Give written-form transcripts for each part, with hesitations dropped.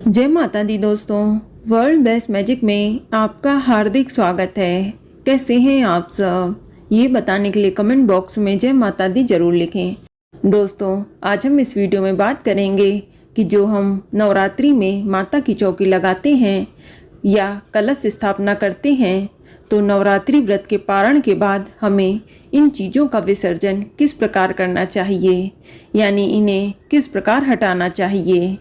जय माता दी दोस्तों, वर्ल्ड बेस्ट मैजिक में आपका हार्दिक स्वागत है। कैसे हैं आप सब, ये बताने के लिए कमेंट बॉक्स में जय माता दी जरूर लिखें। दोस्तों, आज हम इस वीडियो में बात करेंगे कि जो हम नवरात्रि में माता की चौकी लगाते हैं या कलश स्थापना करते हैं, तो नवरात्रि व्रत के पारण के बाद हमें इन चीज़ों का विसर्जन किस प्रकार करना चाहिए, यानी इन्हें किस प्रकार हटाना चाहिए।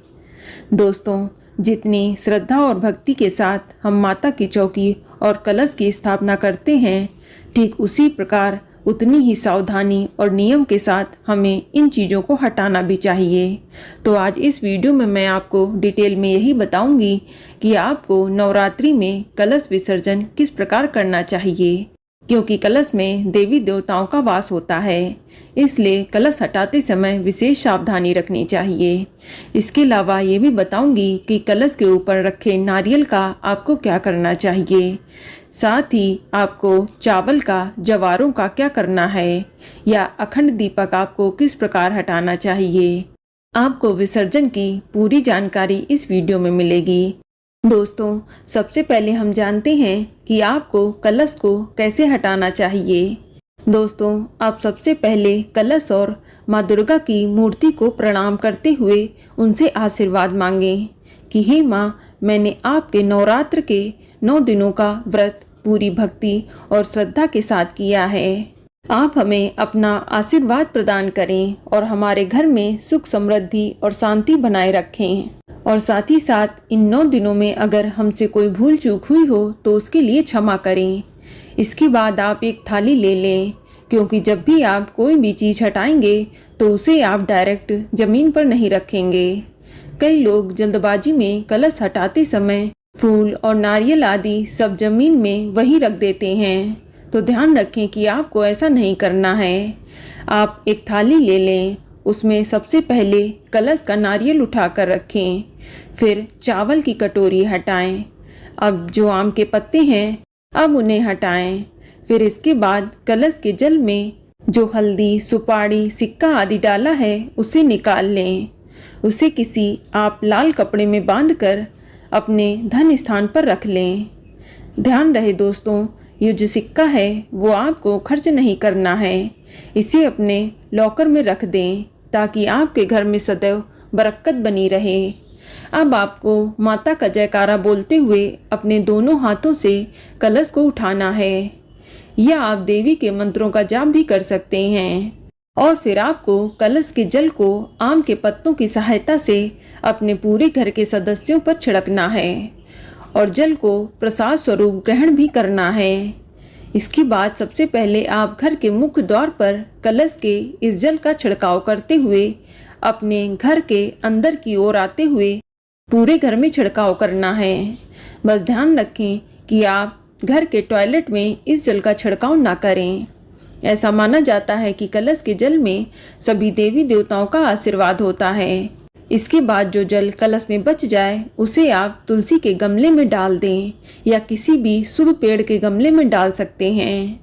दोस्तों, जितनी श्रद्धा और भक्ति के साथ हम माता की चौकी और कलश की स्थापना करते हैं, ठीक उसी प्रकार उतनी ही सावधानी और नियम के साथ हमें इन चीज़ों को हटाना भी चाहिए। तो आज इस वीडियो में मैं आपको डिटेल में यही बताऊंगी कि आपको नवरात्रि में कलश विसर्जन किस प्रकार करना चाहिए, क्योंकि कलश में देवी देवताओं का वास होता है, इसलिए कलश हटाते समय विशेष सावधानी रखनी चाहिए। इसके अलावा ये भी बताऊंगी कि कलश के ऊपर रखे नारियल का आपको क्या करना चाहिए, साथ ही आपको चावल का, जवारों का क्या करना है, या अखंड दीपक आपको किस प्रकार हटाना चाहिए। आपको विसर्जन की पूरी जानकारी इस वीडियो में मिलेगी। दोस्तों, सबसे पहले हम जानते हैं कि आपको कलश को कैसे हटाना चाहिए। दोस्तों, आप सबसे पहले कलश और माँ दुर्गा की मूर्ति को प्रणाम करते हुए उनसे आशीर्वाद मांगें कि हे माँ, मैंने आपके नवरात्र के 9 दिनों का व्रत पूरी भक्ति और श्रद्धा के साथ किया है। आप हमें अपना आशीर्वाद प्रदान करें और हमारे घर में सुख समृद्धि और शांति बनाए रखें। और साथ ही साथ इन 9 दिनों में अगर हमसे कोई भूल चूक हुई हो तो उसके लिए क्षमा करें। इसके बाद आप एक थाली ले लें, क्योंकि जब भी आप कोई भी चीज़ हटाएंगे तो उसे आप डायरेक्ट ज़मीन पर नहीं रखेंगे। कई लोग जल्दबाजी में कलश हटाते समय फूल और नारियल आदि सब जमीन में वही रख देते हैं, तो ध्यान रखें कि आपको ऐसा नहीं करना है। आप एक थाली ले लें, उसमें सबसे पहले कलश का नारियल उठाकर रखें, फिर चावल की कटोरी हटाएं। अब जो आम के पत्ते हैं, अब उन्हें हटाएं। फिर इसके बाद कलश के जल में जो हल्दी, सुपारी, सिक्का आदि डाला है उसे निकाल लें। उसे किसी आप लाल कपड़े में बांधकर अपने धन स्थान पर रख लें। ध्यान रहे दोस्तों, ये जो सिक्का है वो आपको खर्च नहीं करना है। इसे अपने लॉकर में रख दें ताकि आपके घर में सदैव बरकत बनी रहे। अब आपको माता का जयकारा बोलते हुए अपने दोनों हाथों से कलश को उठाना है, या आप देवी के मंत्रों का जाप भी कर सकते हैं। और फिर आपको कलश के जल को आम के पत्तों की सहायता से अपने पूरे घर के सदस्यों पर छिड़कना है और जल को प्रसाद स्वरूप ग्रहण भी करना है। इसके बाद सबसे पहले आप घर के मुख्य द्वार पर कलश के इस जल का छिड़काव करते हुए अपने घर के अंदर की ओर आते हुए पूरे घर में छिड़काव करना है। बस ध्यान रखें कि आप घर के टॉयलेट में इस जल का छिड़काव ना करें। ऐसा माना जाता है कि कलश के जल में सभी देवी देवताओं का आशीर्वाद होता है। इसके बाद जो जल कलश में बच जाए उसे आप तुलसी के गमले में डाल दें, या किसी भी शुभ पेड़ के गमले में डाल सकते हैं।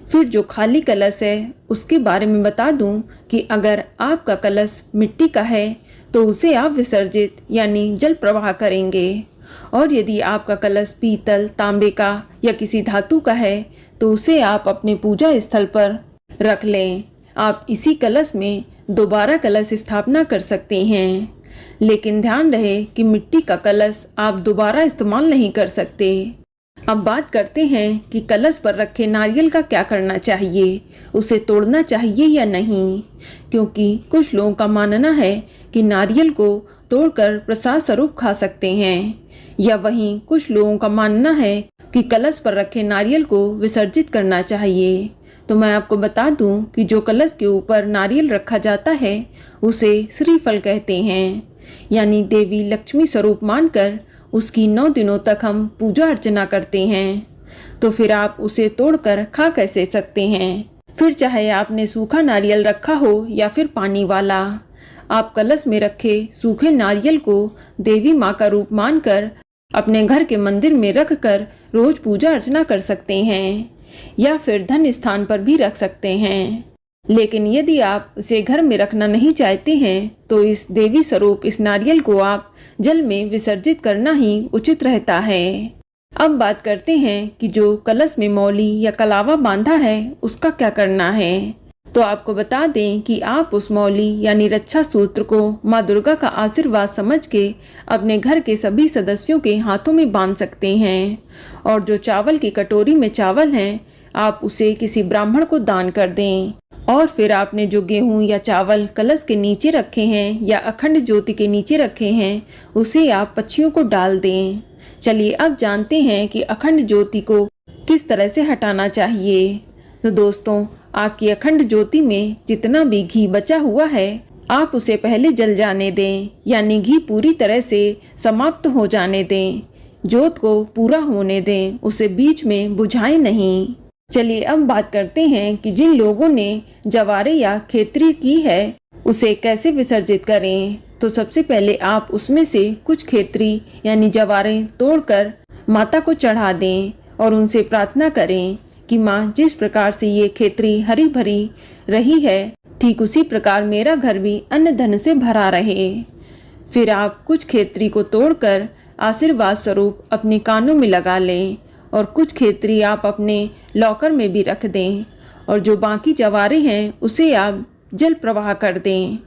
फिर जो खाली कलश है उसके बारे में बता दूं कि अगर आपका कलश मिट्टी का है तो उसे आप विसर्जित यानी जल प्रवाह करेंगे, और यदि आपका कलश पीतल, तांबे का या किसी धातु का है तो उसे आप अपने पूजा स्थल पर रख लें। आप इसी कलश में दोबारा कलश स्थापना कर सकते हैं, लेकिन ध्यान रहे कि मिट्टी का कलश आप दोबारा इस्तेमाल नहीं कर सकते। अब बात करते हैं कि कलश पर रखे नारियल का क्या करना चाहिए, उसे तोड़ना चाहिए या नहीं, क्योंकि कुछ लोगों का मानना है कि नारियल को तोड़कर प्रसाद स्वरूप खा सकते हैं, या वहीं कुछ लोगों का मानना है कि कलश पर रखे नारियल को विसर्जित करना चाहिए। तो मैं आपको बता दूं कि जो कलश के ऊपर नारियल रखा जाता है उसे श्रीफल कहते हैं, यानी देवी लक्ष्मी स्वरूप मानकर उसकी 9 दिनों तक हम पूजा अर्चना करते हैं। तो फिर आप उसे तोड़कर खा कैसे सकते हैं। फिर चाहे आपने सूखा नारियल रखा हो या फिर पानी वाला, आप कलश में रखे सूखे नारियल को देवी माँ का रूप मानकर अपने घर के मंदिर में रखकर रोज पूजा अर्चना कर सकते हैं, या फिर धन स्थान पर भी रख सकते हैं। लेकिन यदि आप उसे घर में रखना नहीं चाहते हैं तो इस देवी स्वरूप इस नारियल को आप जल में विसर्जित करना ही उचित रहता है। अब बात करते हैं कि जो कलश में मौली या कलावा बांधा है उसका क्या करना है। तो आपको बता दें कि आप उस मौली यानी रक्षा सूत्र को माँ दुर्गा का आशीर्वाद समझ के अपने घर के सभी सदस्यों के हाथों में बांध सकते हैं। और जो चावल की कटोरी में चावल हैं आप उसे किसी ब्राह्मण को दान कर दें। और फिर आपने जो गेहूं या चावल कलश के नीचे रखे हैं या अखंड ज्योति के नीचे रखे हैं उसे आप पक्षियों को डाल दें। चलिए अब जानते हैं कि अखंड ज्योति को किस तरह से हटाना चाहिए। तो दोस्तों, आपकी अखंड ज्योति में जितना भी घी बचा हुआ है आप उसे पहले जल जाने दें, यानी घी पूरी तरह से समाप्त हो जाने दें। ज्योत को पूरा होने दें, उसे बीच में बुझाएं नहीं। चलिए अब बात करते हैं कि जिन लोगों ने जवारे या खेतरी की है उसे कैसे विसर्जित करें। तो सबसे पहले आप उसमें से कुछ खेतरी यानी जवारे तोड़कर माता को चढ़ा दें और उनसे प्रार्थना करें कि माँ, जिस प्रकार से ये खेतरी हरी भरी रही है ठीक उसी प्रकार मेरा घर भी अन्न धन से भरा रहे। फिर आप कुछ खेतरी को तोड़कर आशीर्वाद स्वरूप अपने कानों में लगा लें और कुछ खेतरी आप अपने लॉकर में भी रख दें और जो बाकी जवारे हैं उसे आप जल प्रवाह कर दें।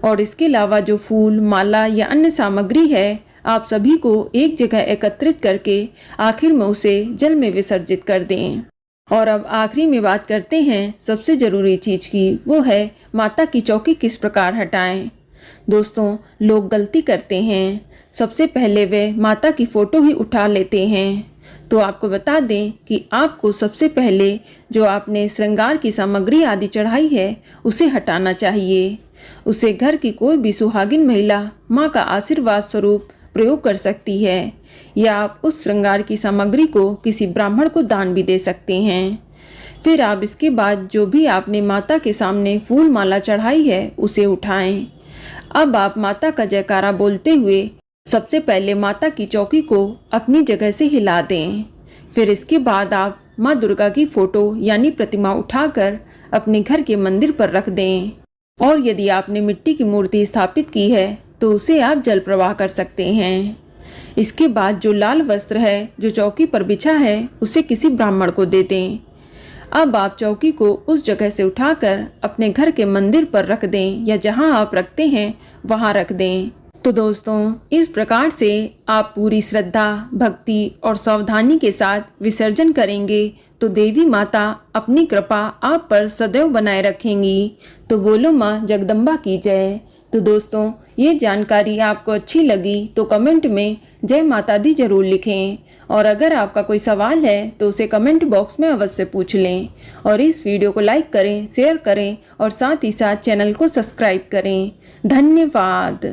और इसके अलावा जो फूल, माला या अन्य सामग्री है आप सभी को एक जगह एकत्रित करके आखिर में उसे जल में विसर्जित कर दें। और अब आखिरी में बात करते हैं सबसे ज़रूरी चीज़ की, वो है माता की चौकी किस प्रकार हटाएं। दोस्तों, लोग गलती करते हैं, सबसे पहले वे माता की फ़ोटो ही उठा लेते हैं। तो आपको बता दें कि आपको सबसे पहले जो आपने श्रृंगार की सामग्री आदि चढ़ाई है उसे हटाना चाहिए। उसे घर की कोई भी सुहागिन महिला माँ का आशीर्वाद स्वरूप प्रयोग कर सकती है या आप उस श्रृंगार की सामग्री को किसी ब्राह्मण को दान भी दे सकते हैं। फिर आप इसके बाद जो भी आपने माता के सामने फूल माला चढ़ाई है उसे उठाएं। अब आप माता का जयकारा बोलते हुए सबसे पहले माता की चौकी को अपनी जगह से हिला दें। फिर इसके बाद आप माँ दुर्गा की फोटो यानी प्रतिमा उठाकर अपने घर के मंदिर पर रख दें। और यदि आपने मिट्टी की मूर्ति स्थापित की है तो उसे आप जल प्रवाह कर सकते हैं। इसके बाद जो लाल वस्त्र है जो चौकी पर बिछा है उसे किसी ब्राह्मण को दे दें। अब आप चौकी को उस जगह से उठाकर अपने घर के मंदिर पर रख दें या जहां आप रखते हैं वहां रख दें। तो दोस्तों, इस प्रकार से आप पूरी श्रद्धा, भक्ति और सावधानी के साथ विसर्जन करेंगे तो देवी माता अपनी कृपा आप पर सदैव बनाए रखेंगी। तो बोलो माँ जगदम्बा की जय। तो दोस्तों, ये जानकारी आपको अच्छी लगी तो कमेंट में जय माता दी जरूर लिखें। और अगर आपका कोई सवाल है तो उसे कमेंट बॉक्स में अवश्य पूछ लें। और इस वीडियो को लाइक करें, शेयर करें और साथ ही साथ चैनल को सब्सक्राइब करें। धन्यवाद।